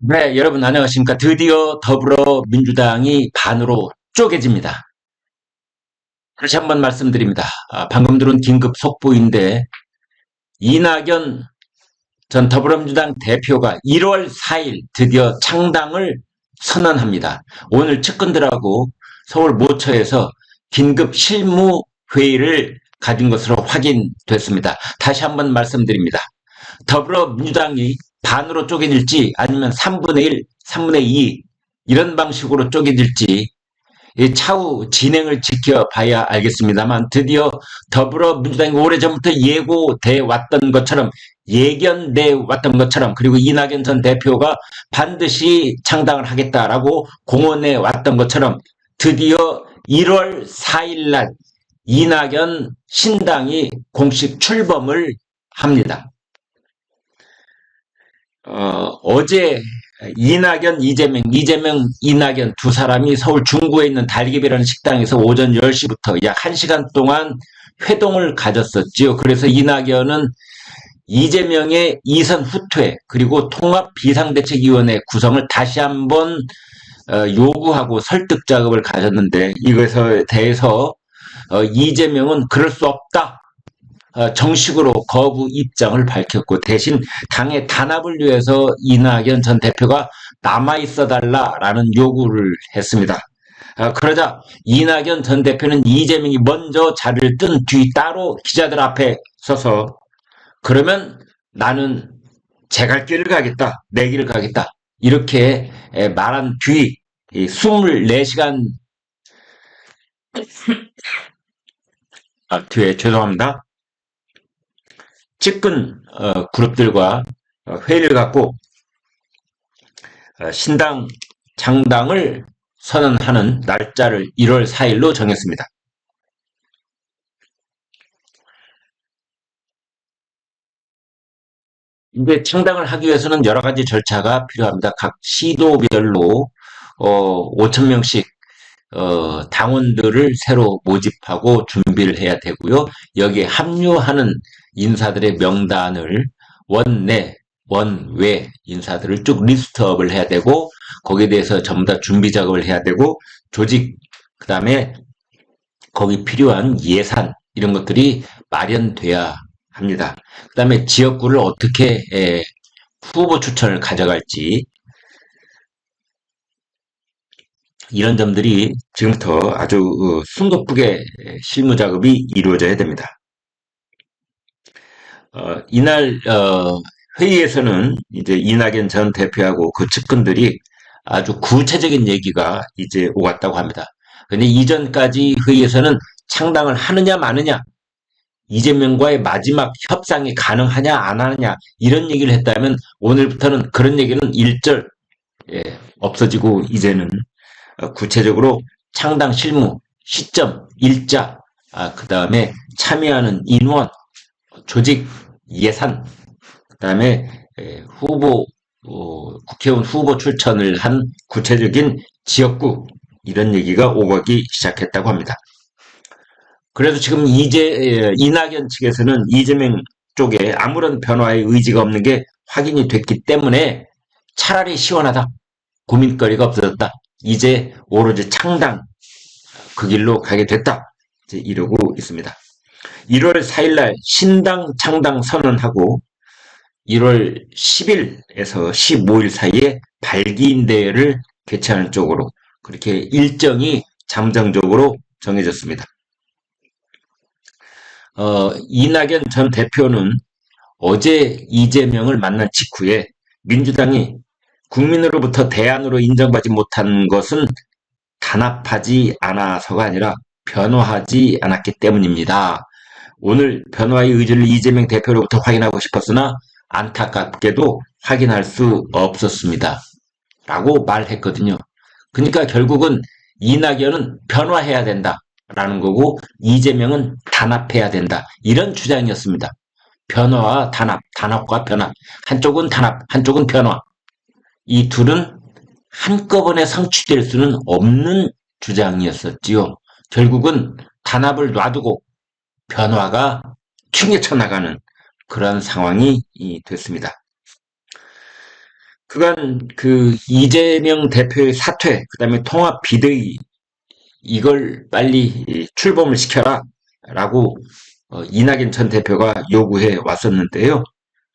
네, 여러분 안녕하십니까. 드디어 더불어민주당이 반으로 쪼개집니다. 다시 한번 말씀드립니다. 방금 들은 긴급 속보인데 이낙연 전 더불어민주당 대표가 1월 4일 드디어 창당을 선언합니다. 오늘 측근들하고 서울 모처에서 긴급 실무회의를 가진 것으로 확인됐습니다. 다시 한번 말씀드립니다. 더불어민주당이 반으로 쪼개질지 아니면 3분의 1, 3분의 2 이런 방식으로 쪼개질지 차후 진행을 지켜봐야 알겠습니다만 드디어 더불어민주당이 오래전부터 예고돼 왔던 것처럼 예견돼 왔던 것처럼 그리고 이낙연 전 대표가 반드시 창당을 하겠다라고 공언해 왔던 것처럼 드디어 1월 4일 날 이낙연 신당이 공식 출범을 합니다. 어제 이낙연, 이재명, 이낙연 두 사람이 서울 중구에 있는 달기비라는 식당에서 오전 10시부터 약 1시간 동안 회동을 가졌었지요. 그래서 이낙연은 이재명의 이선 후퇴 그리고 통합비상대책위원회 구성을 다시 한번 요구하고 설득 작업을 가졌는데 이것에 대해서 이재명은 그럴 수 없다. 정식으로 거부 입장을 밝혔고 대신 당의 단합을 위해서 이낙연 전 대표가 남아있어 달라라는 요구를 했습니다. 그러자 이낙연 전 대표는 이재명이 먼저 자리를 뜬 뒤 따로 기자들 앞에 서서 그러면 나는 제 갈 길을 가겠다. 내 길을 가겠다. 이렇게 말한 뒤 24시간 뒤에 죄송합니다. 측근 그룹들과 회의를 갖고 신당 창당을 선언하는 날짜를 1월 4일로 정했습니다. 이제 창당을 하기 위해서는 여러 가지 절차가 필요합니다. 각 시도별로 5천 명씩 당원들을 새로 모집하고 준비를 해야 되고요. 여기에 합류하는 인사들의 명단을 원내, 원외 인사들을 쭉 리스트업을 해야 되고 거기에 대해서 전부 다 준비 작업을 해야 되고 조직, 그 다음에 거기 필요한 예산 이런 것들이 마련돼야 합니다. 그 다음에 지역구를 어떻게 후보 추천을 가져갈지 이런 점들이 지금부터 아주 숨가쁘게 실무 작업이 이루어져야 됩니다. 이날 회의에서는 이제 이낙연 전 대표하고 그 측근들이 아주 구체적인 얘기가 이제 오갔다고 합니다. 근데 이전까지 회의에서는 창당을 하느냐 마느냐, 이재명과의 마지막 협상이 가능하냐 안 하느냐 이런 얘기를 했다면 오늘부터는 그런 얘기는 일절 없어지고 이제는 구체적으로 창당 실무, 시점, 일자, 그 다음에 참여하는 인원, 조직, 예산, 그 다음에 후보, 국회의원 후보 출전을 한 구체적인 지역구 이런 얘기가 오가기 시작했다고 합니다. 그래서 지금 이낙연 측에서는 이재명 쪽에 아무런 변화의 의지가 없는 게 확인이 됐기 때문에 차라리 시원하다. 고민거리가 없어졌다. 이제 오로지 창당 그 길로 가게 됐다. 이제 이러고 있습니다. 1월 4일날 신당 창당 선언하고 1월 10일에서 15일 사이에 발기인대회를 개최하는 쪽으로 그렇게 일정이 잠정적으로 정해졌습니다. 이낙연 전 대표는 어제 이재명을 만난 직후에 민주당이 국민으로부터 대안으로 인정받지 못한 것은 단합하지 않아서가 아니라 변화하지 않았기 때문입니다. 오늘 변화의 의지를 이재명 대표로부터 확인하고 싶었으나 안타깝게도 확인할 수 없었습니다. 라고 말했거든요. 그러니까 결국은 이낙연은 변화해야 된다. 라는 거고 이재명은 단합해야 된다. 이런 주장이었습니다. 변화와 단합, 단합과 변화. 한쪽은 단합, 한쪽은 변화. 이 둘은 한꺼번에 성취될 수는 없는 주장이었었지요. 결국은 단합을 놔두고 변화가 튕겨쳐 나가는 그런 상황이 됐습니다. 그간 그 이재명 대표의 사퇴, 그다음에 통합 비대위 이걸 빨리 출범을 시켜라 라고 이낙연 전 대표가 요구해 왔었는데요.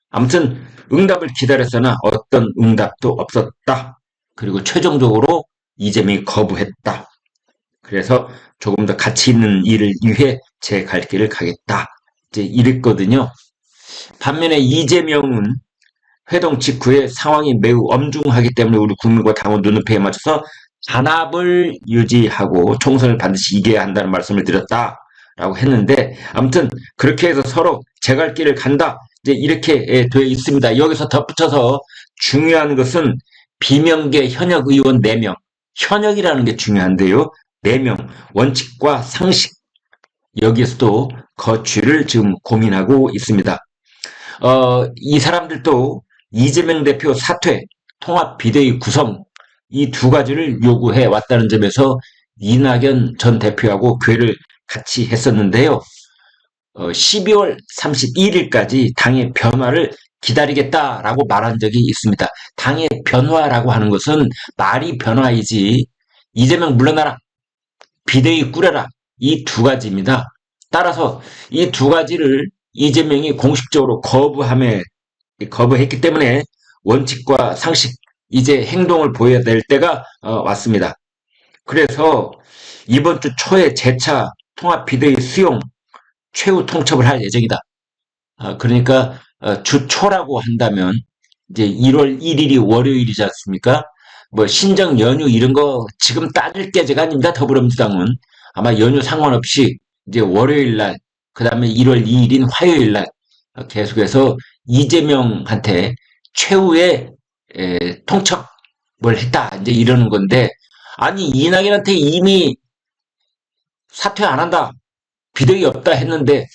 아무튼 응답을 기다렸으나 어떤 응답도 없었다. 그리고 최종적으로 이재명이 거부했다. 그래서 조금 더 가치 있는 일을 위해 제 갈 길을 가겠다. 이제 이랬거든요. 반면에 이재명은 회동 직후에 상황이 매우 엄중하기 때문에 우리 국민과 당원 눈높이에 맞춰서 단합을 유지하고 총선을 반드시 이겨야 한다는 말씀을 드렸다라고 했는데 아무튼 그렇게 해서 서로 제 갈 길을 간다. 이제 이렇게 되어 있습니다. 여기서 덧붙여서 중요한 것은 비명계 현역 의원 4명. 현역이라는 게 중요한데요. 4명. 원칙과 상식. 여기에서도 거취를 지금 고민하고 있습니다. 이 사람들도 이재명 대표 사퇴, 통합 비대위 구성 이 두 가지를 요구해 왔다는 점에서 이낙연 전 대표하고 교회를 같이 했었는데요. 12월 31일까지 당의 변화를 기다리겠다라고 말한 적이 있습니다. 당의 변화라고 하는 것은 말이 변화이지 이재명 물러나라, 비대위 꾸려라 이 두 가지입니다. 따라서 이 두 가지를 이재명이 공식적으로 거부했기 때문에 원칙과 상식, 이제 행동을 보여야 될 때가 왔습니다. 그래서 이번 주 초에 재차 통합 비대위 수용 최후 통첩을 할 예정이다. 그러니까 주 초라고 한다면 이제 1월 1일이 월요일이지 않습니까? 뭐 신정 연휴 이런 거 지금 따질 게제가 아닙니다. 더불어민주당은 아마 연휴 상관없이 이제 월요일 날, 그다음에 1월 2일인 화요일 날 계속해서 이재명한테 최후의 통첩을 했다. 이제 이러는 건데 아니 이낙연한테 이미 사퇴 안 한다. 비대위 없다 했는데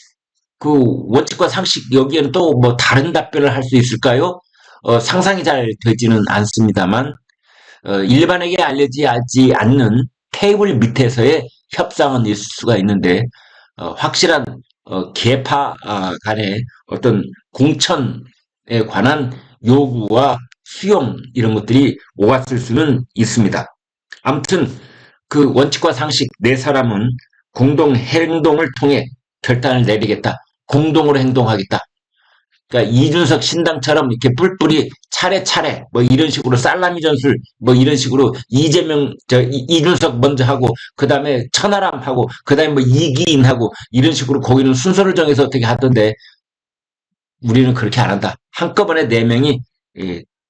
그 원칙과 상식 여기에는 또 뭐 다른 답변을 할 수 있을까요? 상상이 잘 되지는 않습니다만 일반에게 알려지지 않는 테이블 밑에서의 협상은 있을 수가 있는데 확실한 계파 간의 어떤 공천에 관한 요구와 수용 이런 것들이 오갔을 수는 있습니다. 아무튼 그 원칙과 상식 네 사람은 공동 행동을 통해 결단을 내리겠다. 공동으로 행동하겠다. 그러니까 이준석 신당처럼 이렇게 뿔뿔이 차례차례 뭐 이런 식으로 살라미 전술 뭐 이런 식으로 이재명 이준석 먼저 하고 그다음에 천하람 하고 그다음에 뭐 이기인 하고 이런 식으로 거기는 순서를 정해서 어떻게 하던데 우리는 그렇게 안 한다. 한꺼번에 4명이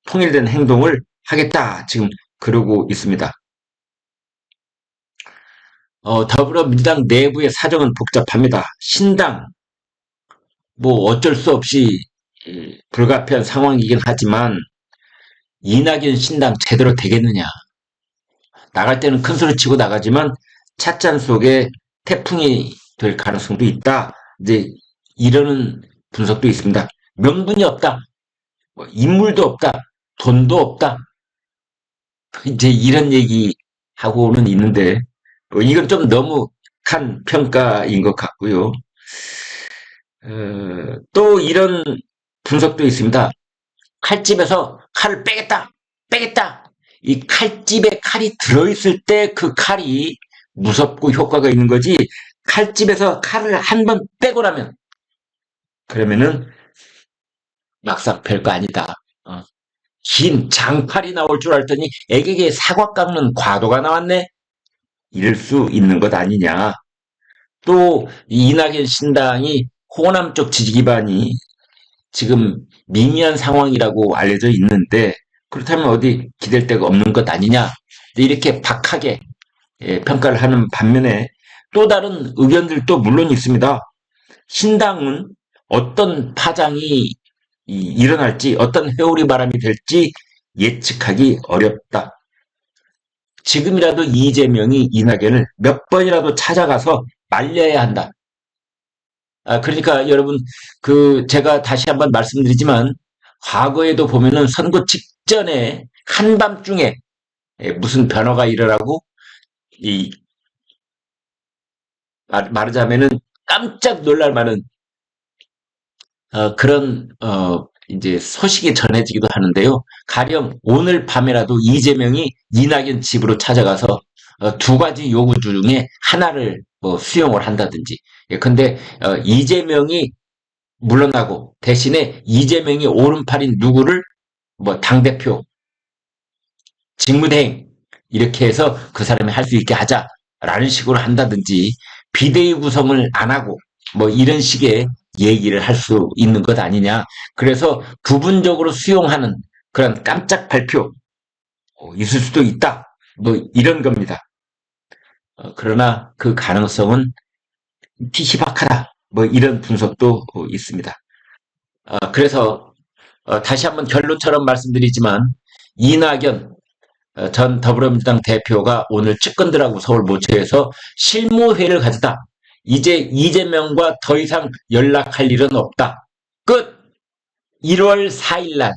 통일된 행동을 하겠다. 지금 그러고 있습니다. 더불어민주당 내부의 사정은 복잡합니다. 신당 뭐 어쩔 수 없이 불가피한 상황이긴 하지만 이낙연 신당 제대로 되겠느냐. 나갈 때는 큰 소리 치고 나가지만 찻잔 속에 태풍이 될 가능성도 있다. 이제 이러는 분석도 있습니다. 명분이 없다. 뭐 인물도 없다. 돈도 없다. 이제 이런 얘기하고는 있는데 이건 좀 너무 한 평가인 것 같고요. 또 이런 분석도 있습니다. 칼집에서 칼을 빼겠다! 빼겠다! 이 칼집에 칼이 들어있을 때 그 칼이 무섭고 효과가 있는 거지, 칼집에서 칼을 한 번 빼고 나면, 그러면은 막상 별거 아니다. 긴 장칼이 나올 줄 알았더니 애기게 사과 깎는 과도가 나왔네? 이럴 수 있는 것 아니냐. 또 이낙연 신당이 호남 쪽 지지 기반이 지금 미미한 상황이라고 알려져 있는데 그렇다면 어디 기댈 데가 없는 것 아니냐 이렇게 박하게 평가를 하는 반면에 또 다른 의견들도 물론 있습니다. 신당은 어떤 파장이 일어날지 어떤 회오리 바람이 될지 예측하기 어렵다. 지금이라도 이재명이 이낙연을 몇 번이라도 찾아가서 말려야 한다. 그러니까 여러분, 제가 다시 한번 말씀드리지만, 과거에도 보면은 선거 직전에 한밤중에 무슨 변화가 일어나고, 이, 말하자면은 깜짝 놀랄 만한, 그런, 이제 소식이 전해지기도 하는데요. 가령 오늘 밤에라도 이재명이 이낙연 집으로 찾아가서 두 가지 요구 중에 하나를 뭐 수용을 한다든지. 예, 근데 이재명이 물러나고 대신에 이재명이 오른팔인 누구를 뭐 당대표, 직무대행 이렇게 해서 그 사람이 할 수 있게 하자라는 식으로 한다든지 비대위 구성을 안 하고 뭐 이런 식의 얘기를 할 수 있는 것 아니냐. 그래서 부분적으로 수용하는 그런 깜짝 발표 있을 수도 있다. 뭐 이런 겁니다. 그러나 그 가능성은 희박하다. 뭐 이런 분석도 있습니다. 그래서 다시 한번 결론처럼 말씀드리지만 이낙연 전 더불어민주당 대표가 오늘 측근들하고 서울 모처에서 실무회를 가졌다. 이제 이재명과 더 이상 연락할 일은 없다. 끝! 1월 4일 날,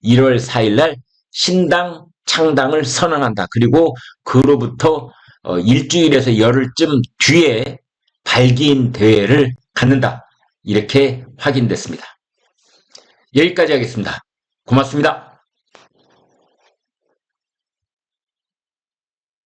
1월 4일 날 신당 창당을 선언한다. 그리고 그로부터 일주일에서 열흘쯤 뒤에 발기인 대회를 갖는다. 이렇게 확인됐습니다. 여기까지 하겠습니다. 고맙습니다.